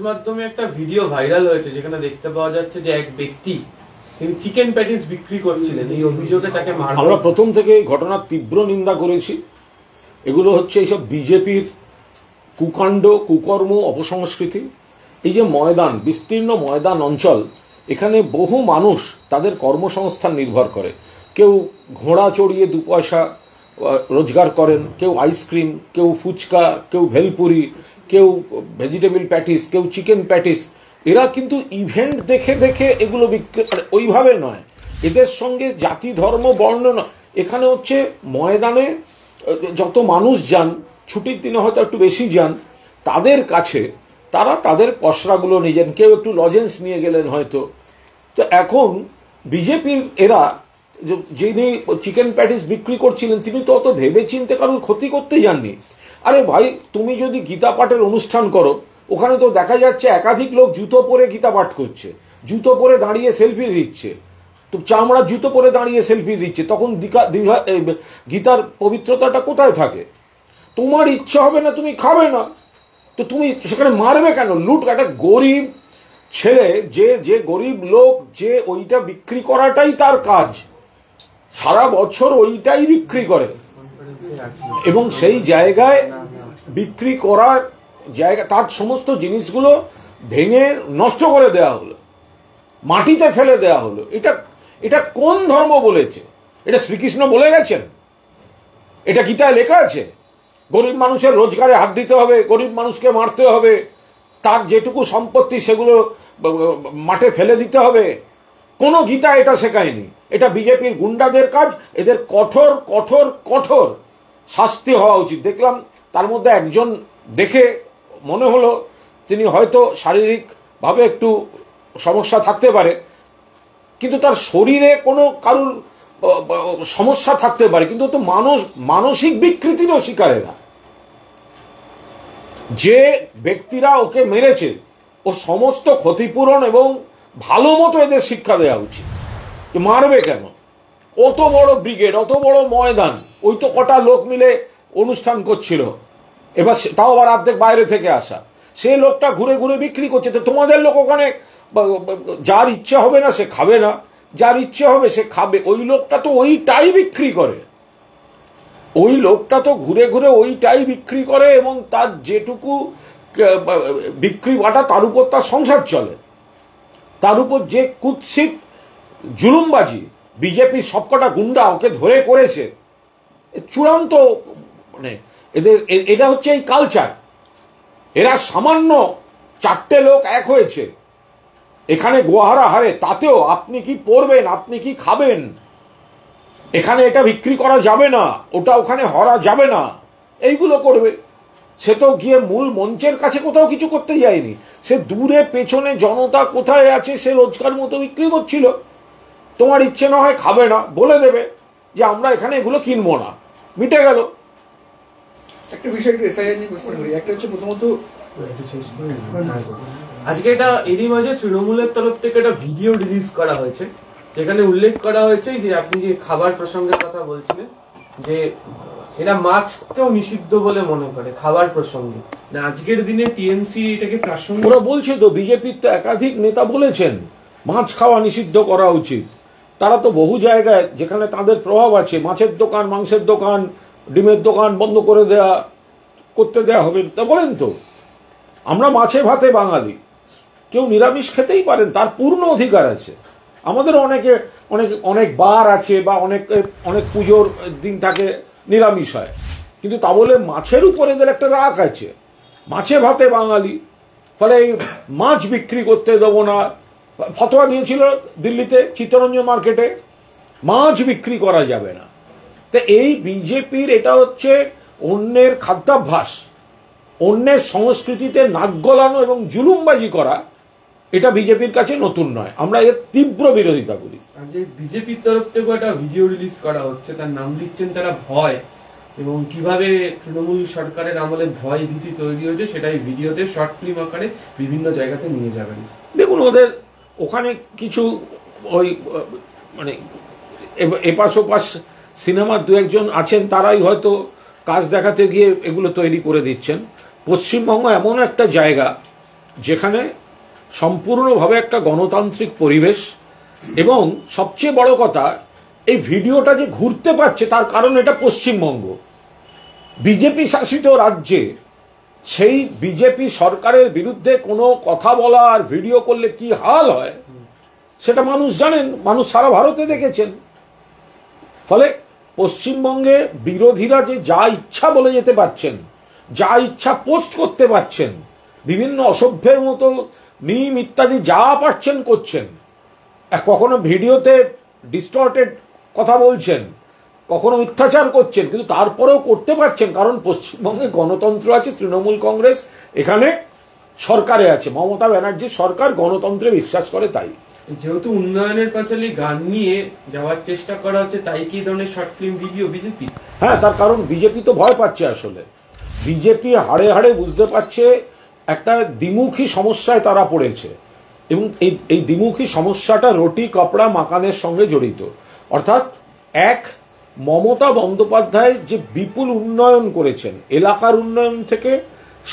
মাধ্যমে একটা video viral হয়েছে যেখানে দেখতে পাওয়া যাচ্ছে যে এক ব্যক্তি তিনি চিকেন প্যাটিস বিক্রি করছিলেন, এই অভিযোগে তাকে মারা। আমরা প্রথম থেকে ঘটনার তীব্র নিন্দা করেছি। এগুলো হচ্ছে এইসব বিজেপির কুকাণ্ড, কুকর্ম, অপসংস্কৃতি। এই যে ময়দান, বিস্তীর্ণ ময়দান অঞ্চল, এখানে বহু মানুষ তাদের কর্মসংস্থান নির্ভর করে। কেউ ঘোড়া চড়িয়ে 2 পয়সা রোজগার করেন, কেউ আইসক্রিম, কেউ ফুচকা, কেউ ভেলপুরি, কেউ ভেজিটেবল প্যাটিস, কেউ চিকেন প্যাটিস। এরা কিন্তু ইভেন্ট দেখে দেখে এগুলো বিক্রি করে, ওইভাবে নয়। এদের সঙ্গে জাতি, ধর্ম, বর্ণ নয়। এখানে হচ্ছে ময়দানে যত মানুষ যান, ছুটির দিনে হয়তো একটু বেশি যান, তাদের কাছে তারা তাদের পসরাগুলো নিয়ে, কেউ একটু লজেন্স নিয়ে গেলেন হয়তো। তো এখন বিজেপির এরা, যিনি চিকেন প্যাটিস বিক্রি করছিলেন, তিনি তো অত ভেবে চিনতে কারোর ক্ষতি করতে যাননি। আরে ভাই, তুমি যদি গীতা পাঠের অনুষ্ঠান করো, ওখানে তো দেখা যাচ্ছে একাধিক লোক জুতো পরে গীতা পাঠ করছে, জুতো পরে দাঁড়িয়ে সেলফি দিচ্ছে, তো চামড়ার জুতো পরে দাঁড়িয়ে সেলফি দিচ্ছে, তখন গীতার পবিত্রতাটা কোথায় থাকে? তোমার ইচ্ছা হবে না, তুমি খাবে না, তো তুমি সেখানে মারবে কেন? লুট, একটা গরিব ছেলে, যে গরিব লোক, যে ওইটা বিক্রি করাটাই তার কাজ, সারা বছর ওইটাই বিক্রি করে, এবং সেই জায়গায় বিক্রি করার জায়গা, তার সমস্ত জিনিসগুলো ভেঙে নষ্ট করে দেওয়া হলো, মাটিতে ফেলে দেওয়া হলো। এটা কোন ধর্ম বলেছে? এটা শ্রীকৃষ্ণ বলে গেছেন? এটা গীতায় লেখা আছে? গরিব মানুষের রোজগারে হাত দিতে হবে, গরিব মানুষকে মারতে হবে, তার যেটুকু সম্পত্তি সেগুলো মাঠে ফেলে দিতে হবে? কোনো গীতা এটা শেখায়নি। এটা বিজেপির গুন্ডাদের কাজ। এদের কঠোর কঠোর কঠোর শাস্তি হওয়া উচিত। দেখলাম তার মধ্যে একজন, দেখে মনে হলো তিনি হয়তো শারীরিকভাবে একটু সমস্যা থাকতে পারে, কিন্তু তার শরীরে কোনো কারুর সমস্যা থাকতে পারে, কিন্তু তো মানসিক বিকৃতিরও শিকার এরা। যে ব্যক্তিরা ওকে মেরেছে, ও সমস্ত ক্ষতিপূরণ এবং ভালো মতো এদের শিক্ষা দেওয়া উচিত। মারবে কেন? অত বড় ব্রিগেড, অত বড় ময়দান, ওই তো কটা লোক মিলে অনুষ্ঠান করছিল, এবার তাও আবার অর্ধেক বাইরে থেকে আসা, সেই লোকটা ঘুরে ঘুরে বিক্রি করছে। তো তোমাদের লোক ওখানে, যার ইচ্ছে হবে না সে খাবে না, যার ইচ্ছে হবে সে খাবে। ওই লোকটা তো ওইটাই বিক্রি করে, ওই লোকটা তো ঘুরে ঘুরে ওইটাই বিক্রি করে, এবং তার যেটুকু বিক্রি বাটা, তার উপর তার সংসার চলে। তার উপর যে কুৎসিত জুলুমবাজি বিজেপির সবকটা গুন্ডা ওকে ধরে করেছে, চূড়ান্ত, মানে এটা হচ্ছে এই কালচার। এরা সামান্য 4টে লোক এক হয়েছে এখানে গোহারা হারে, তাতেও আপনি কি পরবেন, আপনি কি খাবেন, এখানে এটা বিক্রি করা যাবে না, ওটা ওখানে হরা যাবে না, এইগুলো করবে। সে তো গিয়ে মূল মঞ্চের কাছে কোথাও কিছু করতে যায়নি, সে দূরে পেছনে জনতা কোথায় আছে সে রোজগার মতো বিক্রি করছিল। তোমার ইচ্ছে না হয় খাবে না, বলে দেবে যে আমরা এখানে এগুলো কিনবো না, মিটে গেল। একটা বিষয় একটা হচ্ছে, প্রথমত আজকে এটা এরই মাঝে তৃণমূলের তরফ থেকে একটা ভিডিও রিলিজ করা হয়েছে, যেখানে উল্লেখ করা হয়েছে যে আপনি যে খাবার প্রসঙ্গের কথা বলছিলেন, যে এরা মাছকেও নিষিদ্ধ বলে মনে করে খাবার প্রসঙ্গে। না, আজকের দিনে টিএমসি এটাকে প্রাসঙ্গিক, ওরা বলছে তো, বিজেপির তো একাধিক নেতা বলেছেন মাছ খাওয়া নিষিদ্ধ করা উচিত। তারা তো বহু জায়গায় যেখানে তাদের প্রভাব আছে, মাছের দোকান, মাংসের দোকান, ডিমের দোকান বন্ধ করে করতে দেওয়া হবে, তা বলেন তো। আমরা মাছে ভাতে বাঙালি, কেউ নিরামিষ খেতেই পারেন, তার পূর্ণ অধিকার আছে। আমাদের অনেকে অনেক বার আছে, বা অনেক পুজোর দিন থাকে নিরামিষ হয়, কিন্তু তা বলে মাছের উপরে এদের একটা রাগ আছে। মাছে ভাতে বাঙালি, ফলে এই মাছ বিক্রি করতে দেবো না, ফতোয়া দিয়েছিল দিল্লিতে চিত্তরঞ্জন মার্কেটে, মাছ বিক্রি করা যাবে না। তো এই বিজেপির এটা হচ্ছে অন্যের খাদ্যাভ্যাস, অন্যের সংস্কৃতিতে নাক গলানো এবং জুলুমবাজি করা, এটা বিজেপির কাছে নতুন নয়। আমরা এর তীব্র বিরোধিতা করি। বিজেপির তরফ থেকে একটা ভিডিও রিলিজ করা হচ্ছে, তার নাম দিচ্ছেন তারা ভয়, এবং কিভাবে তৃণমূল সরকারের আমলে ভয় ভীতি তৈরি হয়েছে সেটাই ভিডিওতে শর্ট ফিল্ম আকারে বিভিন্ন জায়গাতে নিয়ে যাবেন। দেখুন, ওদের ওখানে কিছু ওই মানে এপাশ ওপাশ সিনেমার 2-1জন আছেন, তারাই হয়তো কাজ দেখাতে গিয়ে এগুলো তৈরি করে দিচ্ছেন। পশ্চিমবঙ্গ এমন একটা জায়গা যেখানে সম্পূর্ণভাবে একটা গণতান্ত্রিক পরিবেশ, এবং সবচেয়ে বড় কথা এই ভিডিওটা যে ঘুরতে পারছে তার কারণ এটা পশ্চিমবঙ্গ। বিজেপি শাসিত রাজ্যে সেই বিজেপি সরকারের বিরুদ্ধে কোনো কথা বলা আর ভিডিও করলে কি হাল হয় সেটা মানুষ জানেন, মানুষ সারা ভারতে দেখেছেন। ফলে পশ্চিমবঙ্গে বিরোধীরা যে যা ইচ্ছা বলে যেতে পারছেন, যা ইচ্ছা পোস্ট করতে পারছেন, বিভিন্ন অসভ্যের মতো মিম ইত্যাদি যা পারছেন করছেন, কখনো ভিডিওতে ডিস্টর্টেড কথা বলছেন, কখনো মিথ্যাচার করছেন, কিন্তু তারপরেও করতে পারছেন কারণ পশ্চিমবঙ্গে গণতন্ত্র আছে, তৃণমূল কংগ্রেস এখানে সরকারে আছে, মমতা ব্যানার্জির সরকার গণতন্ত্রে বিশ্বাস করে। তাই যেহেতু উন্নয়নের পাঁচালী গান নিয়ে যাওয়ার চেষ্টা করা হচ্ছে, তাই কি ধরনের শর্ট ফিল্ম ভিডিও বিজেপি? হ্যাঁ, তার কারণ বিজেপি তো ভয় পাচ্ছে। আসলে বিজেপি হাড়ে হাড়ে বুঝতে পারছে একটা দ্বিমুখী সমস্যায় তারা পড়েছে, এবং এই দ্বিমুখী সমস্যাটা রুটি কাপড়া মাকানের সঙ্গে জড়িত। অর্থাৎ এক, মমতা বন্দ্যোপাধ্যায় যে বিপুল উন্নয়ন করেছেন, এলাকার উন্নয়ন থেকে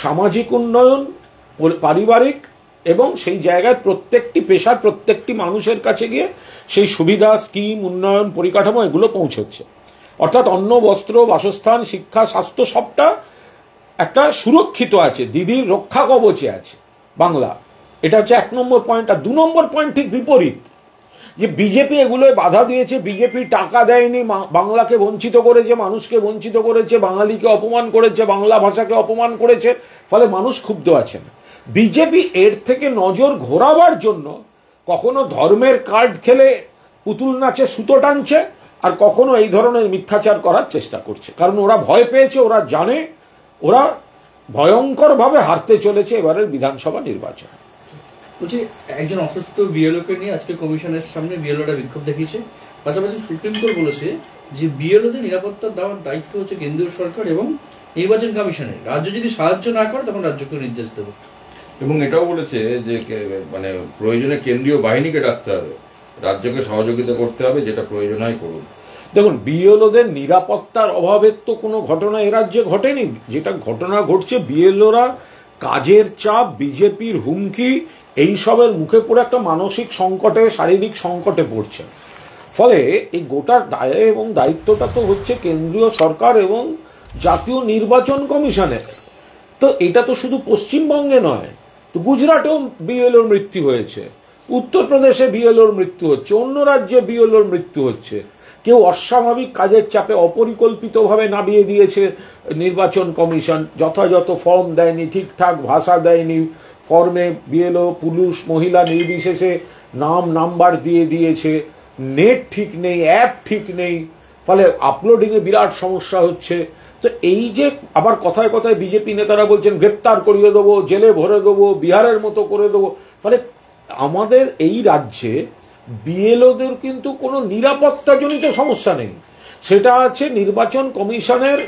সামাজিক উন্নয়ন, পারিবারিক, এবং সেই জায়গায় প্রত্যেকটি পেশার প্রত্যেকটি মানুষের কাছে গিয়ে সেই সুবিধা, স্কিম, উন্নয়ন, পরিকাঠামো এগুলো পৌঁছচ্ছে। অর্থাৎ অন্ন, বস্ত্র, বাসস্থান, শিক্ষা, স্বাস্থ্য সবটা একটা সুরক্ষিত আছে, দিদির রক্ষা কবচে আছে বাংলা। এটা হচ্ছে 1 নম্বর পয়েন্ট। আর 2 নম্বর পয়েন্ট ঠিক বিপরীত, যে বিজেপি এগুলোয় বাধা দিয়েছে, বিজেপি টাকা দেয়নি, বাংলাকে বঞ্চিত করেছে, মানুষকে বঞ্চিত করেছে, বাঙালিকে অপমান করেছে, বাংলা ভাষাকে অপমান করেছে, ফলে মানুষ ক্ষুব্ধ আছেন। বিজেপি এর থেকে নজর ঘোরাবার জন্য কখনো ধর্মের কার্ড খেলে পুতুল নাচে সুতো টানছে, আর কখনো এই ধরনের মিথ্যাচার করার চেষ্টা করছে, কারণ ওরা ভয় পেয়েছে, ওরা জানে ওরা ভয়ঙ্করভাবে হারতে চলেছে এবারের বিধানসভা নির্বাচন। বলছি, একজন অসুস্থ বিএলওকে নিয়ে আজকে কমিশনের সামনে বিএলওরা বিক্ষোভ দেখিয়েছে। পাশাপাশি সুপ্রিম কোর্ট বলেছে যে বিএলওদের নিরাপত্তা দেওয়ার দায়িত্ব হচ্ছে কেন্দ্রীয় সরকার এবং নির্বাচন কমিশনের। রাজ্য যদি সাহায্য না করে তখন রাজ্যকে নির্দেশ দেবে। এবং এটাও বলেছে যে মানে প্রয়োজনে কেন্দ্রীয় বাহিনীকে ডাকতে হবে, রাজ্যকে সহযোগিতা করতে হবে, যেটা প্রয়োজন হয় করুন। দেখুন, বিএলওদের নিরাপত্তার অভাবের তো কোনো ঘটনা এ রাজ্যে ঘটেনি। যেটা ঘটনা ঘটছে, বিএলওরা কাজের চাপ, বিজেপির হুমকি, এইসবের মুখে পড়ে একটা মানসিক সংকটে, শারীরিক সংকটে পড়ছে। ফলে এই গোটা দায় এবং দায়িত্বটা তো হচ্ছে কেন্দ্রীয় সরকার এবং জাতীয় নির্বাচন কমিশনের। তো এটা তো শুধু পশ্চিমবঙ্গে নয়, তো গুজরাটেও বিএলওর মৃত্যু হয়েছে, উত্তরপ্রদেশে বিএলওর মৃত্যু হচ্ছে, অন্য রাজ্যে বিএলওর মৃত্যু হচ্ছে। কেউ অস্বাভাবিক কাজের চাপে অপরিকল্পিতভাবে নামিয়ে দিয়েছে নির্বাচন কমিশন, যথাযথ ফর্ম দেয়নি, ঠিকঠাক ভাষা দেয়নি, ফর্মে বিএলও পুরুষ মহিলা নির্বিশেষে নাম নাম্বার দিয়ে দিয়েছে, নেট ঠিক নেই, অ্যাপ ঠিক নেই, ফলে আপলোডিংয়ে বিরাট সমস্যা হচ্ছে। তো এই যে আবার কথায় কথায় বিজেপি নেতারা বলছেন গ্রেপ্তার করিয়ে দেবো, জেলে ভরে দেবো, বিহারের মতো করে দেবো, ফলে আমাদের এই রাজ্যে বিএলওদের কিন্তু কোনো নিরাপত্তাজনিত সমস্যা নেই। সেটা আছে নির্বাচন কমিশনের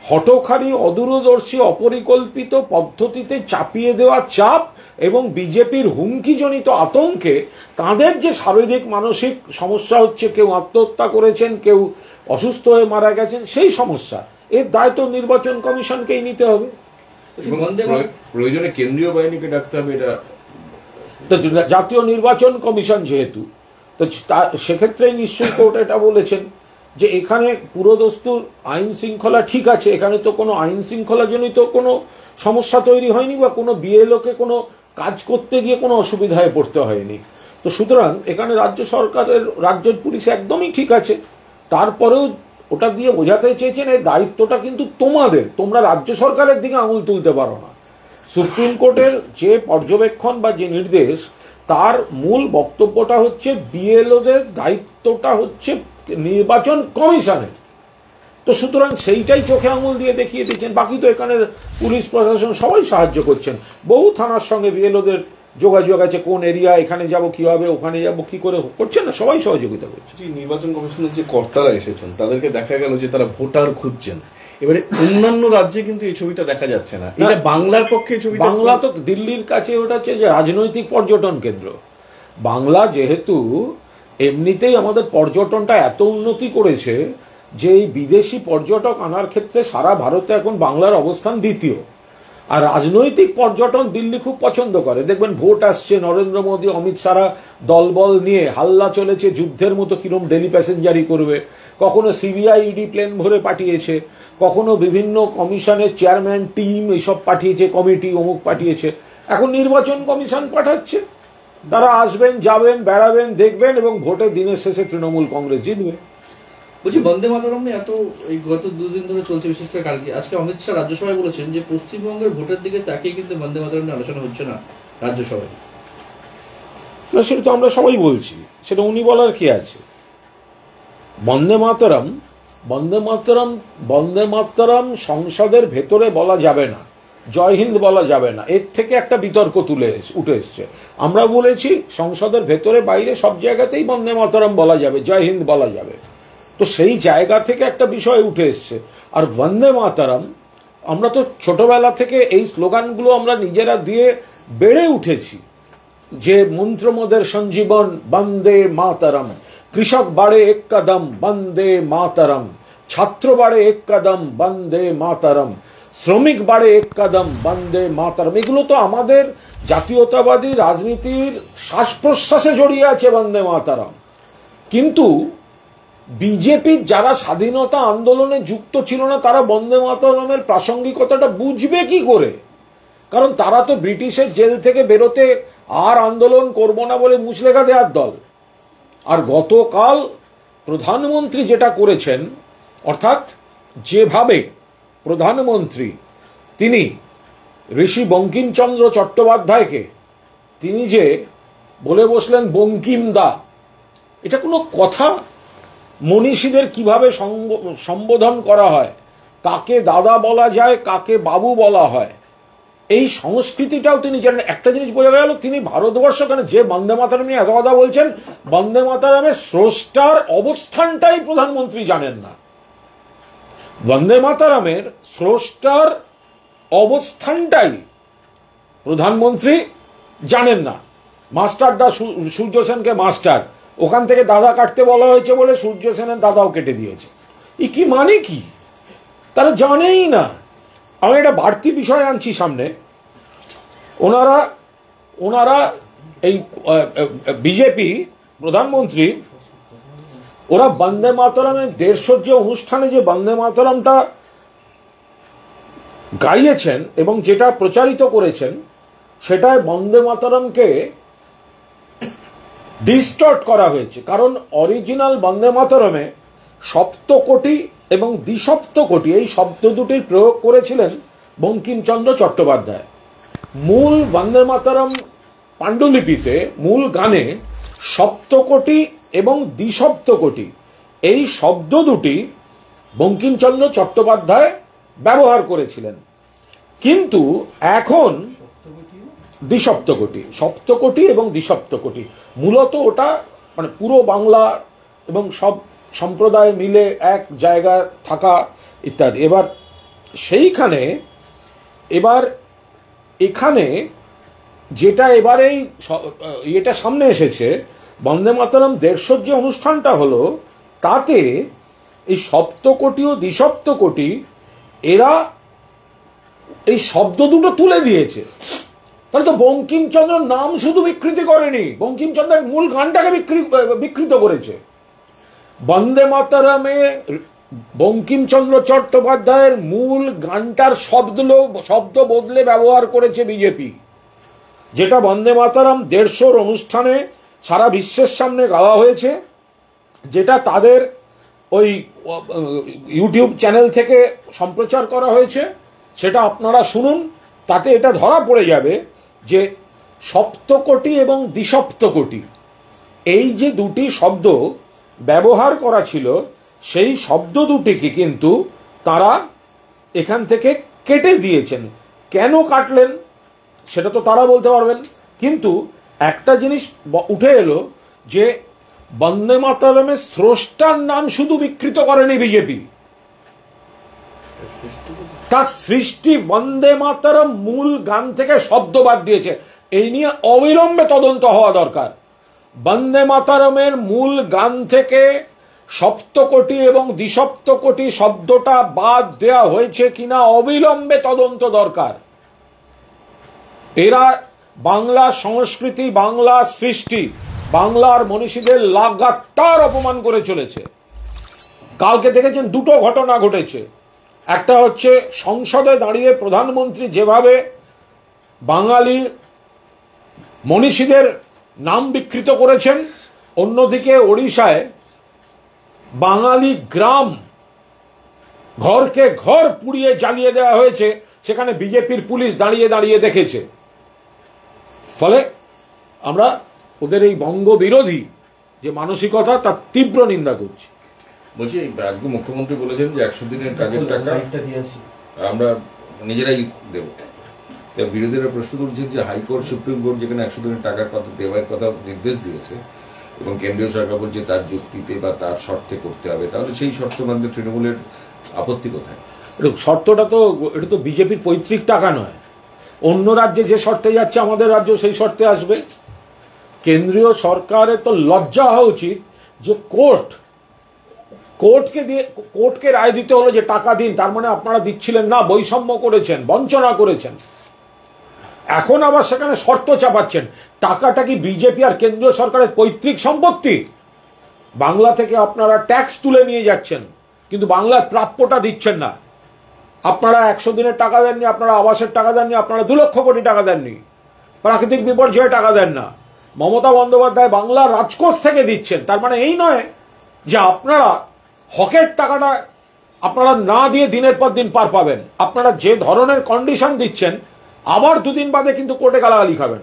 হঠকারী, অদূরদর্শী, অপরিকল্পিত পদ্ধতিতে চাপিয়ে দেওয়া চাপ এবং বিজেপির হুমকিজনিত আতঙ্কে তাদের যে শারীরিক মানসিক সমস্যা হচ্ছে, কেউ আত্মহত্যা করেছেন, কেউ অসুস্থ হয়ে মারা গেছেন, সেই সমস্যা, এর দায়িত্ব নির্বাচন কমিশনকেই নিতে হবে। প্রয়োজনে কেন্দ্রীয় বাহিনীকে ডাকতে হবে, এটা তো জাতীয় নির্বাচন কমিশন যেহেতু, তো সেক্ষেত্রে নিশ্চয়ই কোর্ট এটা বলেছেন যে এখানে পুরোদস্তুর আইন শৃঙ্খলা ঠিক আছে, এখানে তো কোনো আইন শৃঙ্খলা জনিত কোনো সমস্যা তৈরি হয়নি বা কোনো বিএলওকে কোনো কাজ করতে গিয়ে কোনো অসুবিধায় পড়তে হয়নি। তো সুতরাং এখানে রাজ্য সরকারের, রাজ্যের পুলিশ একদমই ঠিক আছে। তারপরেও ওটা দিয়ে বোঝাতে চেয়েছেন এই দায়িত্বটা কিন্তু তোমাদের, তোমরা রাজ্য সরকারের দিকে আঙুল তুলতে পারো না। সুপ্রিম কোর্টের যে পর্যবেক্ষণ বা যে নির্দেশ, তার মূল বক্তব্যটা হচ্ছে বিএলওদের দায়িত্বটা হচ্ছে নির্বাচন কমিশনের। তো সুতরাং সেইটাই চোখে আঙুল দিয়ে দেখিয়ে দিচ্ছেন। বাকি তো এখানে পুলিশ প্রশাসন সবাই সাহায্য করছেন, বহু থানার সঙ্গে বিএলওদের যোগাযোগ আছে, কোন এরিয়া, এখানে যাব কিভাবে, ওখানে যাব কি করে, করছেন না, সবাই সহযোগিতা করছে। নির্বাচন কমিশনের যে কর্তারা এসেছেন তাদেরকে দেখা গেল যে তারা ভোটার খুঁজছেন। এবারে অন্যান্য রাজ্যে কিন্তু এই ছবিটা দেখা যাচ্ছে না, এটা বাংলার পক্ষে ছবি। বাংলা তো দিল্লির কাছে ওটা হচ্ছে যে রাজনৈতিক পর্যটন কেন্দ্র। বাংলা যেহেতু এমনিতেই আমাদের পর্যটনটা এত উন্নতি করেছে যে এই বিদেশি পর্যটক আনার ক্ষেত্রে সারা ভারতে এখন বাংলার অবস্থান দ্বিতীয়। আর রাজনৈতিক পর্যটন দিল্লি খুব পছন্দ করে। দেখবেন ভোট আসছে, নরেন্দ্র মোদী অমিত শাহরা দলবল নিয়ে হাল্লা চলেছে, যুদ্ধের মতো কিরম ডেলি প্যাসেঞ্জারি করবে। কখনো সিবিআই ইডি প্লেন ভরে পাঠিয়েছে, কখনো বিভিন্ন কমিশনের চেয়ারম্যান টিম এইসব পাঠিয়েছে, কমিটি অমুক পাঠিয়েছে। এখন নির্বাচন কমিশন পাঠাচ্ছে, তারা আসবেন, যাবেন, বেড়াবেন, দেখবেন, এবং ভোটের দিনের শেষে তৃণমূল কংগ্রেস জিতবে। বলছি বন্দে মাতরম নিয়ে এত এই গত দুদিন ধরে চলছে, বিশেষ করে কালকে আজকে অমিত শাহ রাজ্যসভায় বলেছেন যে পশ্চিমবঙ্গের ভোটের দিকে তাকিয়ে কিন্তু বন্দে মাতরম নিয়ে আলোচনা হচ্ছে না রাজ্যসভায়। না, সেটা তো আমরা সবাই বলছি, সেটা উনি বলার কি আছে। বন্দে মাতরম, বন্দে মাতরম, বন্দে মাতরম সংসদের ভেতরে বলা যাবে না, জয় হিন্দ বলা যাবে না, এর থেকে একটা বিতর্ক উঠে এসছে। আমরা বলেছি সংসদের ভেতরে বাইরে সব জায়গাতেই বন্দে মাতরম বলা যাবে, জয় হিন্দ বলা যাবে। তো সেই জায়গা থেকে একটা বিষয় উঠে এসছে। আর বন্দে মাতরম, আমরা তো ছোটবেলা থেকে এই স্লোগানগুলো আমরা নিজেরা দিয়ে বেড়ে উঠেছি, যে মন্ত্রমদের সঞ্জীবন বন্দে মাতরম, কৃষক বাড়ে এক কদম বন্দে মাতরম, ছাত্র বাড়ে এক কদম বন্দে মাতরম, শ্রমিক বাড়ে এক কদম বন্দে মাতরম। এগুলো তো আমাদের জাতীয়তাবাদী রাজনীতির শ্বাস প্রশ্বাসে জড়িয়ে আছে বন্দে মাতরম। কিন্তু বিজেপির যারা স্বাধীনতা আন্দোলনে যুক্ত ছিল না, তারা বন্দে মাতরমের প্রাসঙ্গিকতাটা বুঝবে কি করে? কারণ তারা তো ব্রিটিশের জেল থেকে বেরোতে আর আন্দোলন করব না বলে মুচলেখা দেওয়ার দল। আর গতকাল প্রধানমন্ত্রী যেটা করেছেন, অর্থাৎ যেভাবে প্রধানমন্ত্রী তিনি ঋষি বঙ্কিমচন্দ্র চট্টোপাধ্যায়কে তিনি যে বলে বসলেন বঙ্কিম দা, এটা কোনো কথা? মনীষীদের কিভাবে সম্বোধন করা হয়, কাকে দাদা বলা যায়, কাকে বাবু বলা হয়, এই সংস্কৃতিটাও তিনি জানেন। একটা জিনিস বোঝা গেল, তিনি ভারতবর্ষ, কেন যে বন্দে মাতরম নিয়ে এত কথা বলছেন, বন্দে মাতরমের স্রষ্টার অবস্থানটাই প্রধানমন্ত্রী জানেন না। বন্দে মাতরমের স্রষ্টার অবস্থানটাই প্রধানমন্ত্রী জানেন না। মাস্টারদা সূর্য সেনকে মাস্টার, ওখান থেকে দাদা কাটতে বলা হয়েছে বলে সূর্য সেনের দাদাও কেটে দিয়েছে। এ কি মানে কি? তারা জানেই না। আমি একটা বাড়তি বিষয় আনছি সামনে। ওনারা এই বিজেপি প্রধানমন্ত্রী, ওরা বন্দে মাতরমের 150 যে অনুষ্ঠানে যে বন্দে মাতরমটা গাইয়েছেন এবং যেটা প্রচারিত করেছেন, সেটায় বন্দে মাতরমকে ডিস্টর্ট করা হয়েছে। কারণ অরিজিনাল বন্দে মাতরমে সপ্তকোটি এবং দ্বিসপ্তকোটি এই শব্দ দুটির প্রয়োগ করেছিলেন বঙ্কিমচন্দ্র চট্টোপাধ্যায়। মূল বন্দে মাতরম পাণ্ডুলিপিতে, মূল গানে সপ্তকোটি এবং দ্বিসপ্তকোটি এই শব্দ দুটি বঙ্কিমচন্দ্র চট্টোপাধ্যায় ব্যবহার করেছিলেন। কিন্তু এখন দ্বিসপ্তকোটি, সপ্তকোটি এবং দ্বিসপ্তকোটি, মূলত ওটা মানে পুরো বাংলা এবং সব সম্প্রদায় মিলে এক জায়গায় থাকা ইত্যাদি। সেইখানে এখানে যেটা এবারেই এটা সামনে এসেছে, বন্দে মাতরম 150 যে অনুষ্ঠানটা হলো, তাতে এই সপ্তকোটি ও দ্বিসপ্তকোটি এরা এই শব্দ দুটো তুলে দিয়েছে। তাহলে তো বঙ্কিমচন্দ্রের নাম শুধু বিকৃতি করেনি, বঙ্কিমচন্দ্রের মূল গানটাকে বিকৃত করেছে। বন্দে মাতরমে বঙ্কিমচন্দ্র চট্টোপাধ্যায়ের মূল গানটার শব্দ বদলে ব্যবহার করেছে বিজেপি। যেটা বন্দে মাতরম 150 অনুষ্ঠানে সারা বিশ্বের সামনে গাওয়া হয়েছে, যেটা তাদের ওই ইউটিউব চ্যানেল থেকে সম্প্রচার করা হয়েছে, সেটা আপনারা শুনুন। তাতে এটা ধরা পড়ে যাবে যে সপ্তকোটি এবং দ্বিসপ্তকোটি এই যে দুটি শব্দ ব্যবহার করা ছিল, সেই শব্দ দুটিকে কিন্তু তারা এখান থেকে কেটে দিয়েছেন। কেন কাটলেন সেটা তো তারা বলতে পারবেন। কিন্তু একটা জিনিস উঠে এলো যে বন্দে মাতরমের স্রষ্টার নাম শুধু বিকৃত করেনি বিজেপি, তার সৃষ্টি বন্দে মাতরম মূল গান থেকে শব্দ বাদ দিয়েছে। এই নিয়ে অবিলম্বে তদন্ত হওয়া দরকার। বন্দে মাতরমের মূল গান থেকে সপ্তকোটি এবং দ্বিসপ্তকোটি শব্দটা বাদ দেওয়া হয়েছে কিনা অবিলম্বে তদন্ত দরকার। এরা বাংলা সংস্কৃতি, বাংলা সৃষ্টি, বাংলার মনীষীদের লাগাতার অপমান করে চলেছে। কালকে দেখেছেন দুটো ঘটনা ঘটেছে। একটা হচ্ছে সংসদে দাঁড়িয়ে প্রধানমন্ত্রী যেভাবে বাঙালি মনীষীদের নাম বিকৃত করেছেন, অন্যদিকে ওড়িশায় বাঙালি গ্রাম ঘরকে ঘর পুড়িয়ে জ্বালিয়ে দেওয়া হয়েছে, সেখানে বিজেপির পুলিশ দাঁড়িয়ে দাঁড়িয়ে দেখেছে। ফলে আমরা ওদের এই বঙ্গ বিরোধী যে মানসিকতা তার তীব্র নিন্দা করছি। বলছি, আজকে মুখ্যমন্ত্রী বলেছেন যে 100 দিনের কাজের টাকা আমরা নিজেরাই দেব। বিরোধীরা প্রশ্ন করছেন যে হাইকোর্ট, সুপ্রিম কোর্ট যেখানে 100 দিনের টাকার কথা দেওয়ার কথা নির্দেশ দিয়েছে এবং কেন্দ্রীয় সরকার বলছে তার যুক্তিতে বা তার শর্তে করতে হবে, তাহলে সেই শর্ত মানতে তৃণমূলের আপত্তি কোথায়? শর্তটা তো, এটা তো বিজেপির পৈতৃক টাকা নয়। অন্য রাজ্যে যে শর্তে যাচ্ছে আমাদের রাজ্য সেই শর্তে আসবে। কেন্দ্রীয় সরকারের তো লজ্জা হওয়া উচিত যে কোর্টকে রায় দিতে হলো যে টাকা দিন, তার মানে আপনারা দিচ্ছিলেন না, বৈষম্য করেছেন, বঞ্চনা করেছেন। এখন আবার সেখানে শর্ত চাপাচ্ছেন। টাকাটা কি বিজেপি আর কেন্দ্রীয় সরকারের পৈতৃক সম্পত্তি? বাংলা থেকে আপনারা ট্যাক্স তুলে নিয়ে যাচ্ছেন, কিন্তু বাংলার প্রাপ্যটা দিচ্ছেন না। আপনারা 100 দিনের টাকা দেননি, আপনারা আবাসের টাকা দেননি, আপনারা 2 লক্ষ কোটি টাকা দেননি, প্রাকৃতিক বিপর্যয়ে টাকা দেন না। মমতা বন্দ্যোপাধ্যায় বাংলার রাজকোষ থেকে দিচ্ছেন। তার মানে এই নয় যে আপনারা হকের টাকাটা আপনারা না দিয়ে দিনের পর দিন পার পাবেন। আপনারা যে ধরনের কন্ডিশন দিচ্ছেন, আবার 2 দিন বাদে কিন্তু কোর্টে গালাগালি খাবেন।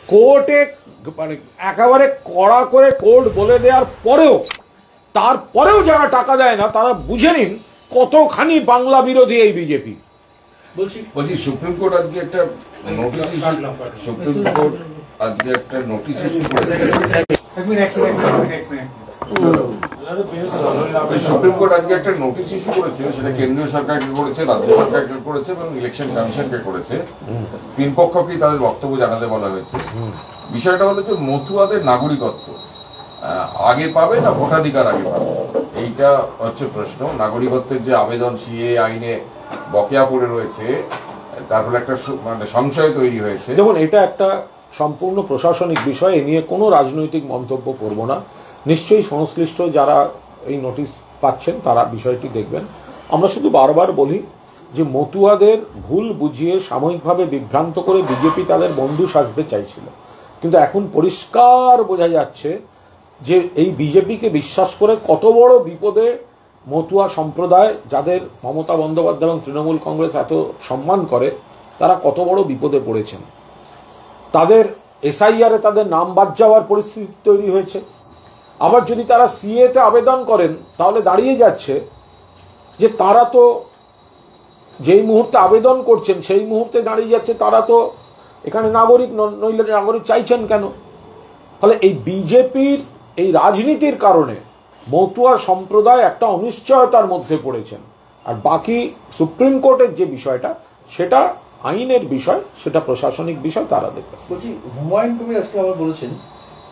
কোর্টে মানে একেবারে কড়া করে কোর্ট বলে দেওয়ার পরেও, তারপরেও যারা টাকা দেয় না তারা বুঝে নিন কতখানি বাংলা বিরোধী এই বিজেপি। বলছি সুপ্রিম কোর্ট আজকে একটা নোটিশ ইস্যু করেছে। সুপ্রিম কোর্ট আজকে একটা নোটিশ ইস্যু করেছে, সেটা কেন্দ্রীয় সরকারকে করেছে, রাজ্য সরকারকে করেছে এবং ইলেকশন কমিশনকে করেছে। 3 পক্ষকেই তাদের বক্তব্য জানাতে বলা হয়েছে। বিষয়টা হলো যে মতুয়াদের নাগরিকত্ব আগে পাবে না ভোটাধিকার আগে পাবে, এইটা হচ্ছে প্রশ্ন। নাগরিকত্বের যে আবেদন সিএ আইনে বকেয়া পড়ে রয়েছে, তারপরে একটা মানে সংশয় তৈরি হয়েছে। দেখুন, এটা একটা সম্পূর্ণ প্রশাসনিক বিষয়, এ নিয়ে কোনো রাজনৈতিক মন্তব্য করব না। নিশ্চয়ই সংশ্লিষ্ট যারা এই নোটিশ পাচ্ছেন তারা বিষয়টি দেখবেন। আমরা শুধু বারবার বলি যে মতুয়াদের ভুল বুঝিয়ে সাময়িকভাবে বিভ্রান্ত করে বিজেপি তাদের বন্ধু সাজতে চাইছিল, কিন্তু এখন পরিষ্কার বোঝা যাচ্ছে যে এই বিজেপিকে বিশ্বাস করে কত বড় বিপদে মতুয়া সম্প্রদায়, যাদের মমতা বন্দ্যোপাধ্যায় এবং তৃণমূল কংগ্রেস এত সম্মান করে, তারা কত বড় বিপদে পড়েছেন। তাদের এসআইআরে তাদের নাম বাদ যাওয়ার পরিস্থিতি তৈরি হয়েছে। আবার যদি তারা সিএতে আবেদন করেন, তাহলে দাঁড়িয়ে যাচ্ছে যে তারা তো যেই মুহূর্তে আবেদন করছেন সেই মুহূর্তে দাঁড়িয়ে যাচ্ছে তারা তো এখানে নাগরিক নইলে নাগরিক চাইছেন কেন? ফলে এই বিজেপির এই রাজনীতির কারণে মতুয়া সম্প্রদায় একটা অনিশ্চয়তার মধ্যে পড়েছেন। আর বাকি সুপ্রিম কোর্টের যে বিষয়টা, সেটা আইনের বিষয়, সেটা প্রশাসনিক বিষয়, তারা দেখবে। বলছি, হুমায়ুন কবির আজকে আবার বলেছেন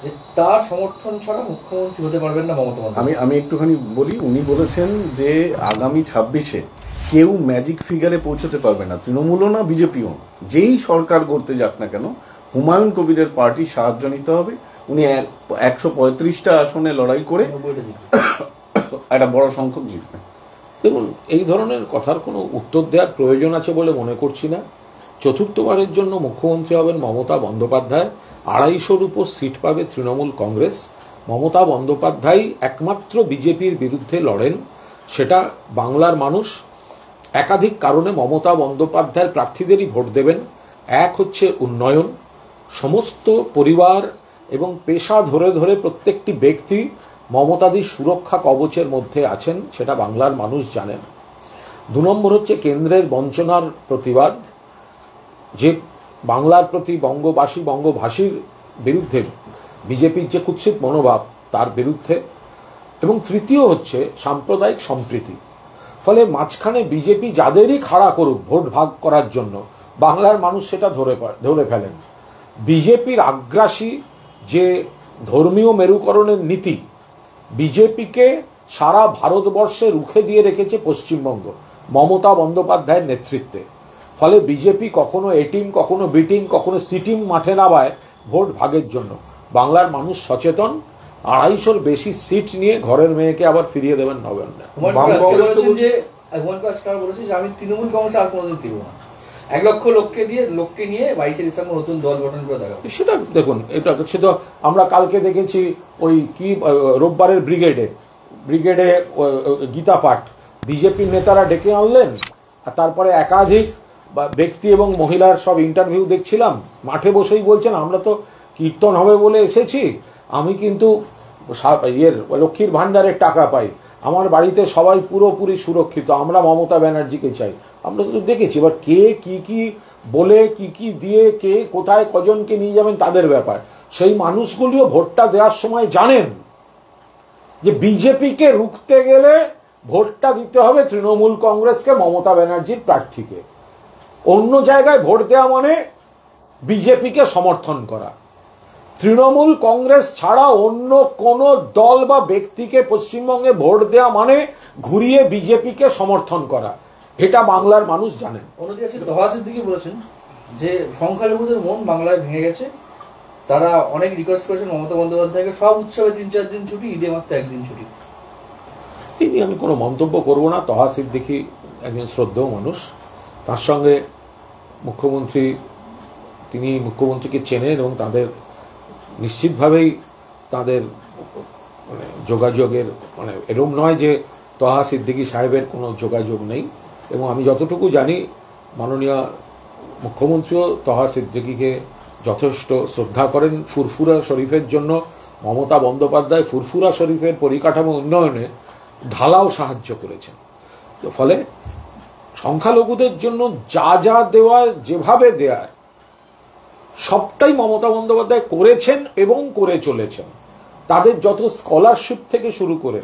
যে তার সমর্থন ছাড়া মুখ্যমন্ত্রী হতে পারবেন না মমতা বন্দ্যোপাধ্যায়। আমি একটুখানি বলি, উনি বলেছেন যে আগামী 26-এ কেউ ম্যাজিক ফিগারে পৌঁছতে পারবে না, তৃণমূলও না বিজেপিও না। যেই সরকার গড়তে যাক না কেন, হুমায়ুন কবিরের পার্টি সাহায্য নিতে হবে। উনি 135টা আসনে লড়াই করে একটা বড় সংখ্যক জিতবেন। দেখুন, এই ধরনের কথার কোনো উত্তর দেওয়ার প্রয়োজন আছে বলে মনে করছি না। 4র্থবারের জন্য মুখ্যমন্ত্রী হবেন মমতা বন্দ্যোপাধ্যায়। 250-র উপর সিট পাবে তৃণমূল কংগ্রেস। মমতা বন্দ্যোপাধ্যায় একমাত্র বিজেপির বিরুদ্ধে লড়েন, সেটা বাংলার মানুষ একাধিক কারণে মমতা বন্দ্যোপাধ্যায়ের প্রার্থীদেরই ভোট দেবেন। এক হচ্ছে উন্নয়ন, সমস্ত পরিবার এবং পেশা ধরে ধরে প্রত্যেকটি ব্যক্তি মমতাদির সুরক্ষা কবচের মধ্যে আছেন, সেটা বাংলার মানুষ জানেন। 2 নম্বর হচ্ছে কেন্দ্রের বঞ্চনার প্রতিবাদ, যে বাংলার প্রতি বঙ্গভাষীর বিরুদ্ধে বিজেপির যে কুৎসিত মনোভাব, তার বিরুদ্ধে। এবং 3য় হচ্ছে সাম্প্রদায়িক সম্প্রীতি। ফলে মাঝখানে বিজেপি যাদেরই খাড়া করুক ভোট ভাগ করার জন্য, বাংলার মানুষ সেটা ধরে ফেলেন। বিজেপির আগ্রাসী যে ধর্মীয় মেরুকরণের নীতি, বিজেপিকে সারা ভারতবর্ষে রুখে দিয়ে রেখেছে পশ্চিমবঙ্গ মমতা বন্দ্যোপাধ্যায়ের নেতৃত্বে। ফলে বিজেপি কখনো এ টিম, কখনো বি টিম, কখনো সি টিম মাঠে নামায় ভোট ভাগের জন্য। বাংলার মানুষ সচেতন, 250-র বেশি সিট নিয়ে ঘরের মেয়েকে আবার ফিরিয়ে দেবেন নভেম্বরে। হুমায়ুন কবির বলেছে যে আমি তৃণমূল কংগ্রেস আর কোনোদিন দিব না, 1 লক্ষ লোককে নিয়ে 22শে ডিসেম্বর নতুন দল গঠন করে দেখাবো। সেটা দেখুন, এটা সেটা আমরা কালকে দেখেছি ওই কি রোববারের ব্রিগেডে গীতা পাঠ বিজেপির নেতারা ডেকে আনলেন, আর তারপরে একাধিক ব্যক্তি এবং মহিলার সব ইন্টারভিউ দেখছিলাম, মাঠে বসেই বলছেন আমরা তো কীর্তন হবে বলে এসেছি, আমি কিন্তু লক্ষ্মীর ভাণ্ডারের টাকা পাই, আমার বাড়িতে সবাই পুরোপুরি সুরক্ষিত, আমরা মমতা ব্যানার্জিকে চাই। আমরা তো দেখেছি, এবার কে কি বলে কি দিয়ে কে কোথায় কজনকে নিয়ে যাবেন তাদের ব্যাপার। সেই মানুষগুলিও ভোটটা দেওয়ার সময় জানেন যে বিজেপিকে রুখতে গেলে ভোটটা দিতে হবে তৃণমূল কংগ্রেসকে, মমতা ব্যানার্জির প্রার্থীকে। অন্য জায়গায় ভোট দেওয়া মানে বিজেপিকে সমর্থন করা। তৃণমূল কংগ্রেস ছাড়া অন্য কোন দল বা ব্যক্তিকে পশ্চিমবঙ্গে ভোট দেওয়া মানে ঘুরিয়ে বিজেপিকে সমর্থন করা, এটা বাংলার মানুষ জানেন। অন্যদিকে তহা সিদ্দিকী বলেছেন যে সংখ্যালঘুদের মন বাংলায় ভেঙে গেছে, তারা অনেক রিকোয়েস্ট করেছেন মমতা বন্দ্যোপাধ্যায়কে সব উৎসবে 3-4 দিন ছুটি, ঈদে মাত্র 1 দিন ছুটি। এই নিয়ে আমি কোনো মন্তব্য করব না। তহা সিদ্দিকী একজন শ্রদ্ধেয় মানুষ, তার সঙ্গে তিনি মুখ্যমন্ত্রীকে চেনেন এবং তাদের নিশ্চিতভাবেই তাদের মানে যোগাযোগের মানে এরম নয় যে তহা সিদ্দিকী সাহেবের কোনো যোগাযোগ নেই। এবং আমি যতটুকু জানি মাননীয় মুখ্যমন্ত্রীও তহা সিদ্দিকীকে যথেষ্ট শ্রদ্ধা করেন। ফুরফুরা শরীফের জন্য মমতা বন্দ্যোপাধ্যায় ফুরফুরা শরীফের পরিকাঠামো উন্নয়নে ঢালাও সাহায্য করেছেন। তো ফলে সংখ্যালঘুদের জন্য যা দেওয়া, যেভাবে দেওয়ার সবটাই মমতা বন্দ্যোপাধ্যায় করেছেন এবং করে চলেছেন। তাদের যত স্কলারশিপ থেকে শুরু করে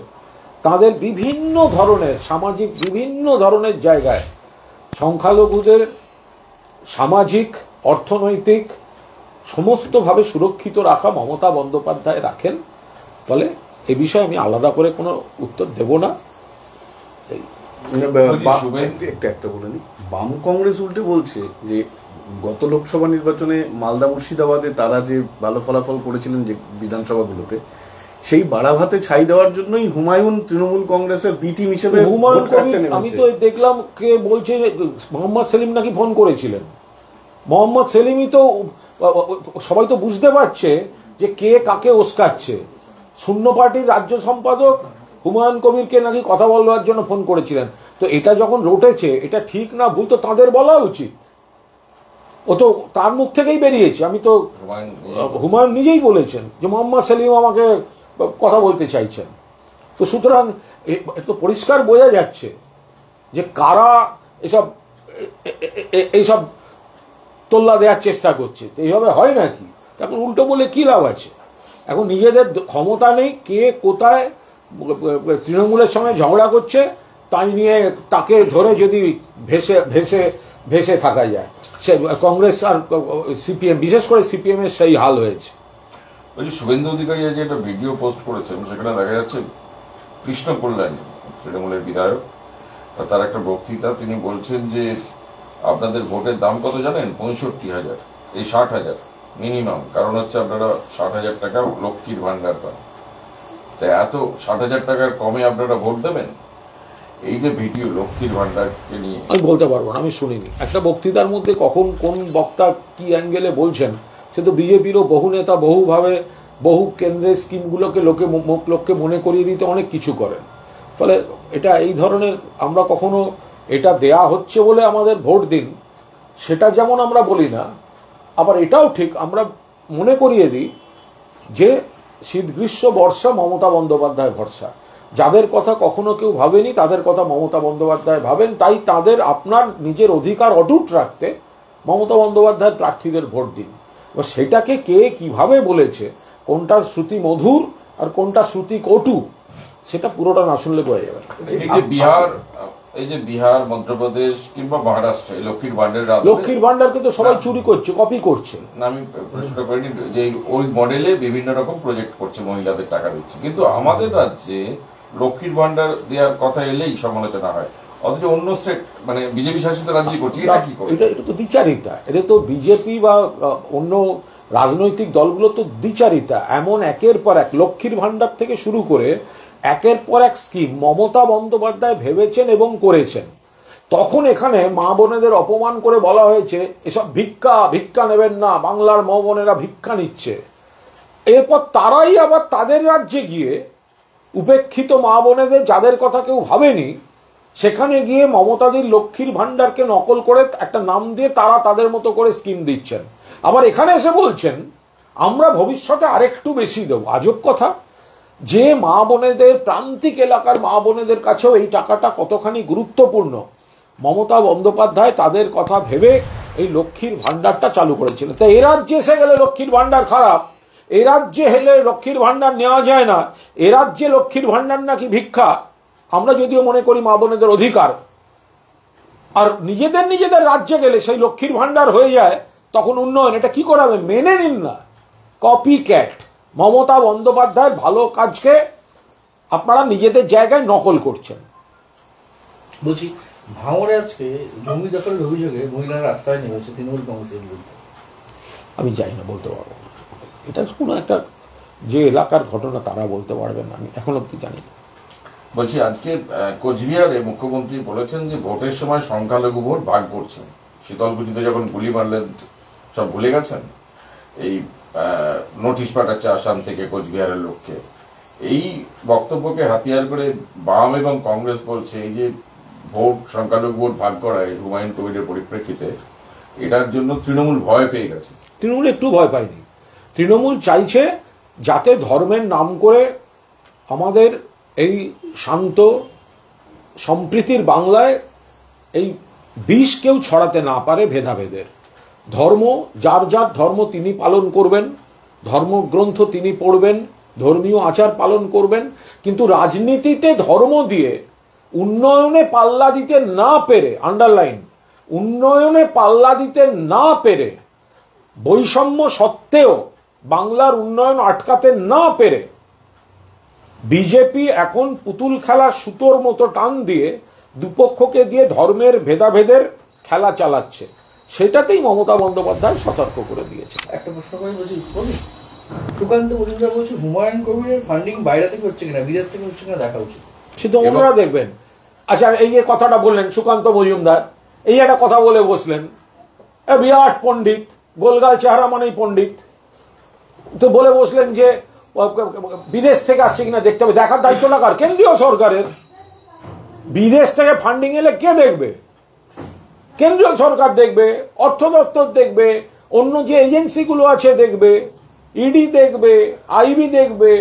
তাদের বিভিন্ন ধরনের সামাজিক বিভিন্ন ধরনের জায়গায় সংখ্যালঘুদের সামাজিক, অর্থনৈতিক সমস্তভাবে সুরক্ষিত রাখা মমতা বন্দ্যোপাধ্যায় রাখেন। ফলে এ বিষয়ে আমি আলাদা করে কোনো উত্তর দেব না। একটা বলে নি, বাম কংগ্রেস উল্টে বলছে যে গত লোকসভা নির্বাচনে মালদা মুর্শিদাবাদে তারা যে ভালো ফলাফল করেছিলেন যে বিধানসভাগুলোতে, সেই বাড়াভাতে ছাই দেওয়ার জন্যই হুমায়ুন তৃণমূল কংগ্রেসের বি টিম হিসেবে হুমায়ুন কবির, আমি তো দেখলাম কে বলছে মোহাম্মদ সেলিম নাকি ফোন করেছিলেন। মোহাম্মদ সেলিমই তো, সবাই তো বুঝতে পারছে যে কে কাকে উস্কাচ্ছে। শূন্য পার্টির রাজ্য সম্পাদক হুমায়ুন কবিরকে নাকি কথা বলবার জন্য ফোন করেছিলেন। তো এটা যখন রটেছে, এটা ঠিক না ভুল তো তাদের বলা উচিত। ও তো তার মুখ থেকেই বেরিয়েছে। আমি তো হুমায়ুন নিজেই বলেছেন যে মোহাম্মদ সেলিম আমাকে কথা বলতে চাইছেন। তো সুতরাং তো পরিষ্কার বোঝা যাচ্ছে যে কারা এইসব তোল্লা দেওয়ার চেষ্টা করছে। তো এইভাবে হয় নাকি? এখন উল্টো বলে কি লাভ আছে? এখন নিজেদের ক্ষমতা নেই, কে কোথায় তৃণমূলের সঙ্গে ঝগড়া করছে তাই নিয়ে তাকে ধরে যদি ভেসে থাকা যায়। সে কংগ্রেস আর সিপিএম, বিশেষ করে সিপিএম এর সেই হাল হয়েছে। বলছি, শুভেন্দু অধিকারী যে একটা ভিডিও পোস্ট করেছেন, সেখানে দেখা যাচ্ছে কৃষ্ণ কল্যাণী তৃণমূলের বিধায়ক, তার একটা বক্তৃতা, তিনি বলছেন যে আপনাদের ভোটের দাম কত জানেন? 65,000, এই 60,000 মিনিমাম। কারণ হচ্ছে আপনারা 60,000 টাকা লক্ষ্মীর ভান্ডার পান, তাই এত 60,000 টাকার কমে আপনারা ভোট দেবেন? এই যে ভিডিও লক্ষ্মীর ভান্ডারকে নিয়ে, আমি বলতে পারবো না, আমি শুনিনি। একটা বক্তৃতার মধ্যে কখন কোন বক্তা কি অ্যাঙ্গেলে বলছেন, সে তো বিজেপিরও বহু নেতা বহুভাবে বহু কেন্দ্রের স্কিমগুলোকে লোককে মনে করিয়ে দিতে অনেক কিছু করেন। ফলে এটা এই ধরনের, আমরা কখনো এটা দেয়া হচ্ছে বলে আমাদের ভোট দিন সেটা যেমন আমরা বলি না, আবার এটাও ঠিক আমরা মনে করিয়ে দিই যে শীত গ্রীষ্ম বর্ষা মমতা বন্দ্যোপাধ্যায় ভরসা। যাদের কথা কখনো কেউ ভাবেনি তাদের কথা মমতা বন্দ্যোপাধ্যায় ভাবেন, তাই তাদের আপনার নিজের অধিকার অটুট রাখতে মমতা বন্দ্যোপাধ্যায়ের প্রার্থীদের ভোট দিন। এবার সেটাকে কে কিভাবে বলেছে, কোনটা শ্রুতি মধুর আর কোনটা শ্রুতি কটু, সেটা পুরোটা না শুনলে বোঝা যাবে। এই যে বিহার, মধ্যপ্রদেশ কিংবা মহারাষ্ট্র লক্ষ্মীর ভান্ডারকে তো সবাই চুরি করছে, কপি করছে। আমি প্রশ্ন করিনি যে ওই মডেলে বিভিন্ন রকম প্রজেক্ট করছে, মহিলাদের টাকা দিচ্ছে, কিন্তু আমাদের রাজ্যে লক্ষ্মীর ভান্ডার দেওয়ার কথা এলেই সমালোচনা হয়। অথচ অন্য স্টেট মানে বিজেপি শাসিত রাজ্যই করছে, এটা কি করে? এটা তো দ্বিচারিতা, এটা তো বিজেপি বা অন্য রাজনৈতিক দলগুলো তো দ্বিচারিতা। এমন একের পর এক লক্ষ্মীর ভান্ডার থেকে শুরু করে একের পর এক স্কিম মমতা বন্দ্যোপাধ্যায় ভেবেছেন এবং করেছেন। তখন এখানে মা বোনেদের অপমান করে বলা হয়েছে এসব ভিক্ষা নেবেন না, বাংলার মা বোনেরা ভিক্ষা নিচ্ছে। এরপর তারাই আবার তাদের রাজ্যে গিয়ে উপেক্ষিত মা বোনেদের, যাদের কথা কেউ ভাবেনি, সেখানে গিয়ে মমতাদির লক্ষ্মীর ভান্ডারকে নকল করে একটা নাম দিয়ে তারা তাদের মতো করে স্কিম দিচ্ছেন। আবার এখানে এসে বলছেন আমরা ভবিষ্যতে আরেকটু বেশি দেব। আজব কথা, যে মা বোনেদের, প্রান্তিক এলাকার মা বোনেদের কাছেও এই টাকাটা কতখানি গুরুত্বপূর্ণ, মমতা বন্দ্যোপাধ্যায় তাদের কথা ভেবে এই লক্ষ্মীর ভান্ডারটা চালু করেছিলেন। তাই এ রাজ্যে এসে গেলে লক্ষ্মীর ভান্ডার খারাপ, এ রাজ্যে হেলে লক্ষ্মীর ভান্ডার নেওয়া যায় না, এ রাজ্যে লক্ষ্মীর ভান্ডার নাকি ভিক্ষা। আমরা যদিও মনে করি মা বোনেদের অধিকার, আর নিজেদের রাজ্যে গেলে সেই লক্ষ্মীর ভান্ডার হয়ে যায় তখন উন্নয়ন। এটা কি করাবে? মেনে নিন না, কপি ক্যাট। মমতা বন্দ্যোপাধ্যায়ের ভালো কাজকে আপনারা নিজেদের জায়গায় নকল করছেন। বলছি, ভাঙড়ে আজকে জমি দখলের অভিযোগে মহিলারা রাস্তায় নেমেছে তৃণমূল কংগ্রেসের বিরুদ্ধে। আমি যাই না, বলতে পারবো না। এটা কোনো একটা যে এলাকার ঘটনা তারা বলতে পারবেন, আমি এখন অব্দি জানি না। বলছি, আজকে কোচবিহারে মুখ্যমন্ত্রী বলেছেন যে ভোটের সময় সংখ্যালঘু ভোট ভাগ করছেন। শীতলকুচিতে যখন গুলি মারলেন সব ভুলে গেছেন? এই নোটিশ পাঠাচ্ছে আসাম থেকে কোচবিহারের লোককে। এই বক্তব্যকে হাতিয়ার করে বাম এবং কংগ্রেস বলছে এই যে ভোট, সংখ্যালঘু ভোট ভাগ করায় হুমায়ুন কবিরের পরিপ্রেক্ষিতে, এটার জন্য তৃণমূল ভয় পেয়ে গেছে। তৃণমূল একটু ভয় পায়নি। তৃণমূল চাইছে যাতে ধর্মের নাম করে আমাদের এই শান্ত সম্প্রীতির বাংলায় এই বিষ কেউ ছড়াতে না পারে ভেদাভেদের। ধর্ম, যার যার ধর্ম তিনি পালন করবেন, ধর্মগ্রন্থ তিনি পড়বেন, ধর্মীয় আচার পালন করবেন, কিন্তু রাজনীতিতে ধর্ম দিয়ে উন্নয়নে পাল্লা দিতে না পেরে, আন্ডারলাইন, উন্নয়নে পাল্লা দিতে না পেরে, বৈষম্য সত্ত্বেও বাংলার উন্নয়ন আটকাতে না পেরে বিজেপি এখন পুতুল খেলা সুতোর মতো টান দিয়ে দুপক্ষকে দিয়ে ধর্মের ভেদাভেদের খেলা চালাচ্ছে। সেটাতেই মমতা বন্দ্যোপাধ্যায় সতর্ক করে দিয়েছে। একটা প্রশ্ন করে বলছি, সুকান্ত মজুমদার বলছে হুমায়ুন কবিরের ফান্ডিং বাইরে থেকে হচ্ছে কিনা, বিদেশ থেকে হচ্ছে কিনা দেখা উচিত। সেটা ওনারা দেখবেন। আচ্ছা, এই যে কথাটা বললেন সুকান্ত মজুমদার, এই একটা কথা বলে বসলেন, বিরাট পণ্ডিত, গোলগাল চেহারা মানেই পণ্ডিত, তো বলে বসলেন যে বিদেশ থেকে আসছে কিনা দেখতে হবে। দেখার দায়িত্বটা কার? কেন্দ্রীয় সরকারের। বিদেশ থেকে ফান্ডিং এলে কে দেখবে? কেন্দ্রীয় সরকার দেখবে, অর্থ দপ্তর দেখবে, অন্য যে এজেন্সিগুলো আছে দেখবে, ইডি দেখবে, আইবি দেখবে,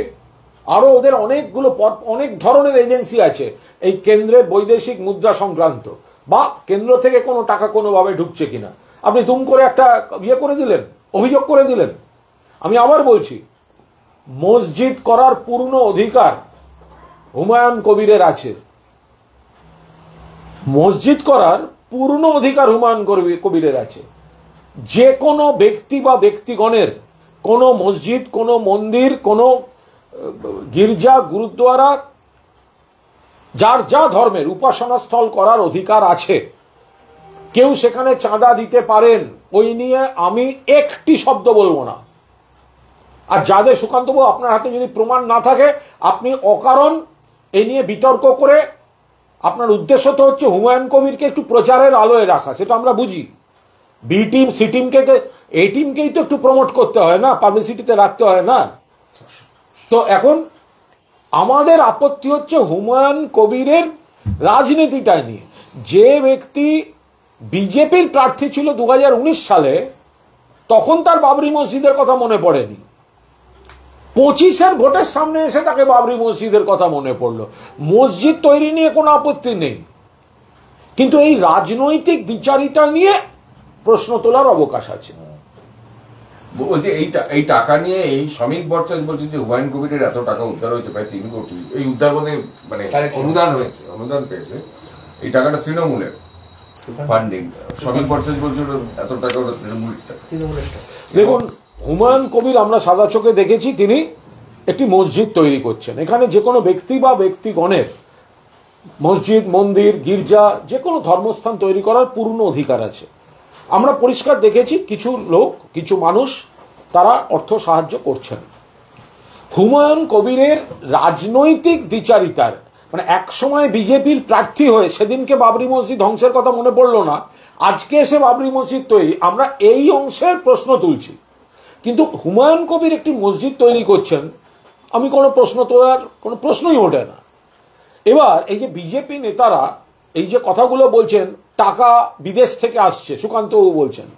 আরো ওদের অনেকগুলো অনেক ধরনের এজেন্সি আছে এই কেন্দ্রের বৈদেশিক মুদ্রা সংক্রান্ত, বা কেন্দ্র থেকে কোনো টাকা কোনোভাবে ঢুকছে কিনা। আপনি দুম করে একটা ইয়ে করে দিলেন, অভিযোগ করে দিলেন। আমি আবার বলছি, মসজিদ করার পূর্ণ অধিকার হুমায়ুন কবিরের আছে। মসজিদ করার পূর্ণ অধিকার হুমায়ুন কবিরের আছে। যে কোনো ব্যক্তি বা ব্যক্তিগণের কোনো মসজিদ, কোনো মন্দির, কোনো গির্জা, গুরুদ্বারা, যার যা ধর্মের উপাসনা স্থল করার অধিকার আছে। কেউ সেখানে চাঁদা দিতে পারেন, ওই নিয়ে আমি একটি শব্দ বলবো না। আর যাদের, সুকান্তবাবু আপনার হাতে যদি প্রমাণ না থাকে, আপনি অকারণ এ নিয়ে বিতর্ক করে আপনার উদ্দেশ্য তো হচ্ছে হুমায়ুন কবিরকে একটু প্রচারের আলোয় রাখা, সেটা আমরা বুঝি। বি টিম, সি টিমকে, এ টিমকেই তো একটু প্রমোট করতে হয় না, পাবলিসিটিতে রাখতে হয় না। তো এখন আমাদের আপত্তি হচ্ছে হুমায়ুন কবিরের রাজনীতিটা নিয়ে। যে ব্যক্তি বিজেপির প্রার্থী ছিল 2019 সালে, তখন তার বাবরি মসজিদের কথা মনে পড়েনি। 25-এর ভোটের সামনে এসে তাকে বাবরি মসজিদের কথা মনে পড়লো। মসজিদ তৈরি নিয়ে কোনো আপত্তি নেই, কিন্তু এই রাজনৈতিক বিচারিতা নিয়ে প্রশ্ন তোলার অবকাশ আছে। বলছে এই টাকা নিয়ে এই শ্রমিক ভট্টাচার্য বলছে যে হুমায়ুন কবিরের এত টাকা উদ্ধার হয়েছে, প্রায় 3 কোটি। এই উদ্ধার মানে অনুদান পেয়েছে। এই টাকাটা তৃণমূলের ফান্ডিং। শ্রমিক ভট্টাচার্য বলছে এত টাকা ওটা তৃণমূলের টাকা। দেখুন, হুমায়ুন কবির আমরা সাদা চোখে দেখেছি তিনি একটি মসজিদ তৈরি করছেন। এখানে যে কোনো ব্যক্তি বা ব্যক্তিগণের মসজিদ, মন্দির, গির্জা যে কোনো ধর্মস্থান তৈরি করার পূর্ণ অধিকার আছে। আমরা পরিষ্কার দেখেছি কিছু লোক, কিছু মানুষ তারা অর্থ সাহায্য করছেন। হুমায়ুন কবিরের রাজনৈতিক দ্বিচারিতার, মানে একসময় বিজেপির প্রার্থী হয়ে সেদিনকে বাবরি মসজিদ ধ্বংসের কথা মনে পড়লো না, আজকে এসে বাবরি মসজিদ তৈরি, আমরা এই অংশের প্রশ্ন তুলছি। কিন্তু হুমায়ুন কবির একটি মসজিদ তৈরি করছেন, আমি কোনো প্রশ্ন তোলার কোনো প্রশ্নই ওঠে না। এবার এই যে বিজেপি নেতারা এই যে কথাগুলো বলছেন, টাকা বিদেশ থেকে আসছে, সুকান্তবাবু বলছেন,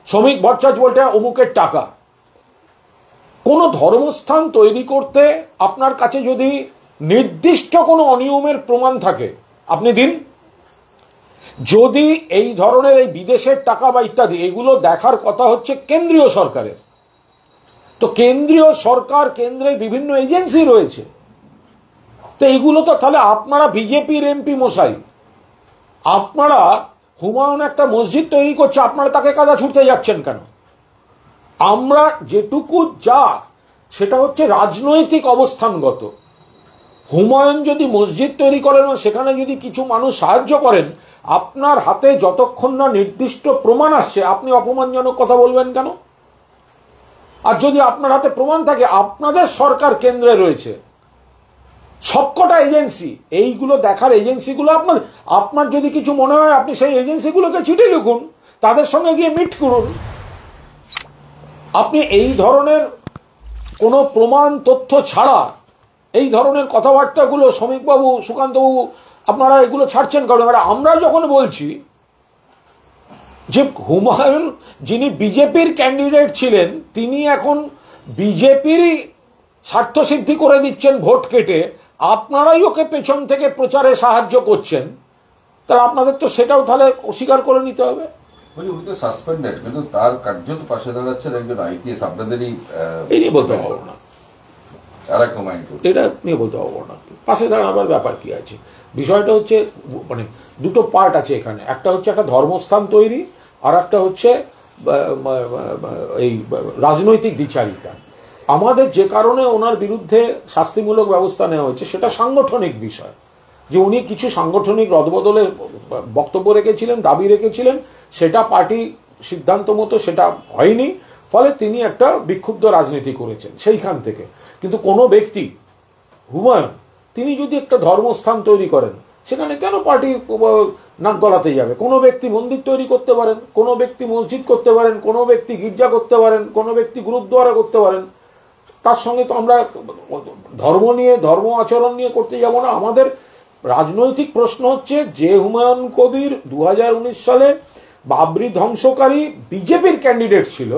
শ্রমিক ভট্টাচার্য বলতে অমুকের টাকা। কোন ধর্মস্থান তৈরি করতে আপনার কাছে যদি নির্দিষ্ট কোনো অনিয়মের প্রমাণ থাকে আপনি দিন। যদি এই ধরনের এই বিদেশের টাকা বা ইত্যাদি এগুলো দেখার কথা হচ্ছে কেন্দ্রীয় সরকারের, তো কেন্দ্রীয় সরকার, কেন্দ্রের বিভিন্ন এজেন্সি রয়েছে, তো এইগুলো তো তাহলে আপনারা বিজেপির এমপি মশাই, আপনারা হুমায়ুন একটা মসজিদ তৈরি করছে, আপনারা তাকে কাদা ছুটতে যাচ্ছেন কেন? আমরা যেটুকু যা সেটা হচ্ছে রাজনৈতিক অবস্থানগত। হুমায়ুন যদি মসজিদ তৈরি করেন, সেখানে যদি কিছু মানুষ সাহায্য করেন, আপনার হাতে যতক্ষণ না নির্দিষ্ট প্রমাণ আসছে আপনি অপমানজনক কথা বলবেন কেন? আর যদি আপনার হাতে প্রমাণ থাকে, আপনাদের সরকার কেন্দ্রে রয়েছে সবকটা এজেন্সি, এইগুলো দেখার এজেন্সিগুলো আপনার যদি কিছু মনে হয় আপনি সেই এজেন্সিগুলোকে চিঠি লিখুন, তাদের সঙ্গে গিয়ে মিট করুন। আপনি এই ধরনের কোনো প্রমাণ তথ্য ছাড়া এই ধরনের কথাবার্তাগুলো শ্রমিকবাবু, সুকান্তবাবু, আপনারা এগুলো ছাড়ছেন কারণ আমরা যখন বলছি যে হুমায়ুন যিনি বিজেপির ক্যান্ডিডেট ছিলেন, তিনি এখন বিজেপিরই স্বার্থসিদ্ধি করে দিচ্ছেন ভোট কেটে, আপনারাই ওকে পেছন থেকে প্রচারে সাহায্য করছেন, তাহলে আপনাদের তো সেটাও তাহলে অস্বীকার করে নিতে হবে। উনি তো সাসপেন্ডেড, কিন্তু তার কার্যত পাশে দাঁড়াচ্ছেন একজন আইপিএস। আপনাদেরই এই নিয়ে বলতে পারবো না, আর এক হুমায়ুন কবির, এটা নিয়ে বলতে পারবো না। পাশে দাঁড়াবার ব্যাপার কি আছে? বিষয়টা হচ্ছে মানে দুটো পার্ট আছে এখানে, একটা হচ্ছে একটা ধর্মস্থান তৈরি, আর একটা হচ্ছে এই রাজনৈতিক দ্বিচারিতা। আমাদের যে কারণে ওনার বিরুদ্ধে শাস্তিমূলক ব্যবস্থা নেওয়া হয়েছে সেটা সাংগঠনিক বিষয়, যে উনি কিছু সাংগঠনিক রদবদলে বক্তব্য রেখেছিলেন, দাবি রেখেছিলেন, সেটা পার্টি সিদ্ধান্ত মতো সেটা হয়নি, ফলে তিনি একটা বিক্ষুব্ধ রাজনীতি করেছেন সেইখান থেকে। কিন্তু কোনো ব্যক্তি, হুমায়ুন, তিনি যদি একটা ধর্মস্থান তৈরি করেন, সেখানে কেন পার্টি নাক গলাতে যাবে? কোনো ব্যক্তি মন্দির তৈরি করতে পারেন, কোনো ব্যক্তি মসজিদ করতে পারেন, কোনো ব্যক্তি গির্জা করতে পারেন, কোনো ব্যক্তি গুরুদ্বারা করতে পারেন, তার সঙ্গে তো আমরা ধর্ম নিয়ে, ধর্ম আচরণ নিয়ে করতে যাব না। আমাদের রাজনৈতিক প্রশ্ন হচ্ছে যে হুমায়ুন কবির 2019 সালে বাবরি ধ্বংসকারী বিজেপির ক্যান্ডিডেট ছিল,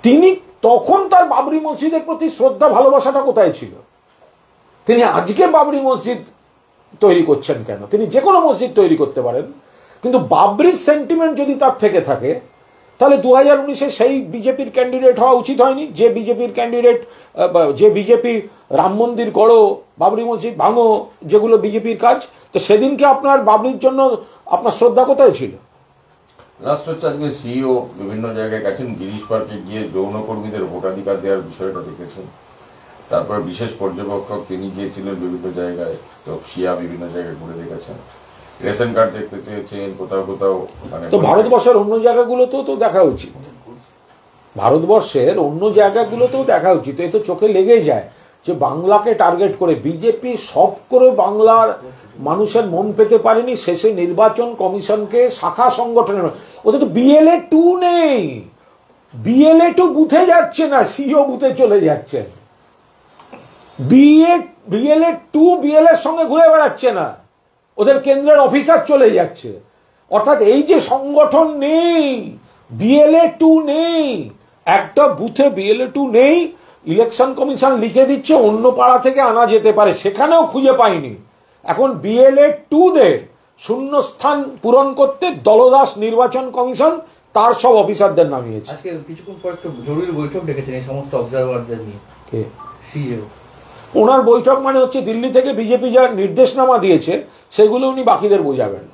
তিনি তখন তার বাবরি মসজিদের প্রতি শ্রদ্ধা ভালোবাসাটা কোথায় ছিল? তিনি আজকে বাবরি মসজিদ তৈরি করছেন কেন? তিনি যে কোনো মসজিদ তৈরি করতে পারেন, কিন্তু বাবরির সেন্টিমেন্ট যদি তার থেকে থাকে, তাহলে 2019-এ সেই বিজেপির ক্যান্ডিডেট হওয়া উচিত হয়নি? যে বিজেপির ক্যান্ডিডেট, যে বিজেপি রাম মন্দির গড়ো, বাবরি মসজিদ ভাঙো, যেগুলো বিজেপির কাজ, তো সেদিনকে আপনার বাবরির জন্য আপনার শ্রদ্ধা কোথায় ছিল? রাষ্ট্র হচ্ছে আজকে সিইও বিভিন্ন জায়গায় গেছেন, গিরিশ পার্কে গিয়ে যৌনকর্মীদের ভোটাধিকার দেওয়ার বিষয়টা দেখেছেন। তারপর বিশেষ পর্যবেক্ষক তিনি গিয়েছিলেন বিভিন্ন জায়গায়, তো শিয়া বিভিন্ন জায়গায় ঘুরে দেখেছেন, রেশন কার্ড দেখতে চেয়েছেন, কোথাও কোথাও তো ভারতবর্ষের অন্য জায়গাগুলোতেও তো দেখা উচিত, ভারতবর্ষের অন্য জায়গাগুলোতেও দেখা উচিত। এ তো চোখে লেগে যায় যে বাংলাকে টার্গেট করে বিজেপি সব করে বাংলার মানুষের মন পেতে পারেনি, শেষে নির্বাচন কমিশনকে শাখা সংগঠনের, ওদের তো BLA 2 নেই, BLA 2 বুথে যাচ্ছে না, সিও বুথে চলে যাচ্ছেন, BLA 2 BLA এর সঙ্গে ঘুরে বেড়াচ্ছে না, ওদের কেন্দ্রের অফিসার চলে যাচ্ছে। অর্থাৎ এই যে সংগঠন নেই, BLA 2 নেই, একটা বুথে BLA 2 নেই, ইলেকশন কমিশন লিখে দিচ্ছে অন্য পাড়া থেকে আনা যেতে পারে, সেখানেও খুঁজে পাইনি। এখন BLA 2 দের শূন্যস্থান পূরণ করতে দলদাস নির্বাচন কমিশন তার সব অফিসারদের নামিয়েছে। আজকে কিছুক্ষণ পর একটা জরুরি বৈঠক ডেকেছেন এই সমস্ত অবজারভারদের নিয়ে, কে? সিইও। ওনার বৈঠক মানে হচ্ছে দিল্লি থেকে বিজেপি যা নির্দেশনামা দিয়েছে সেগুলো উনি বাকিদের বোঝাবেন।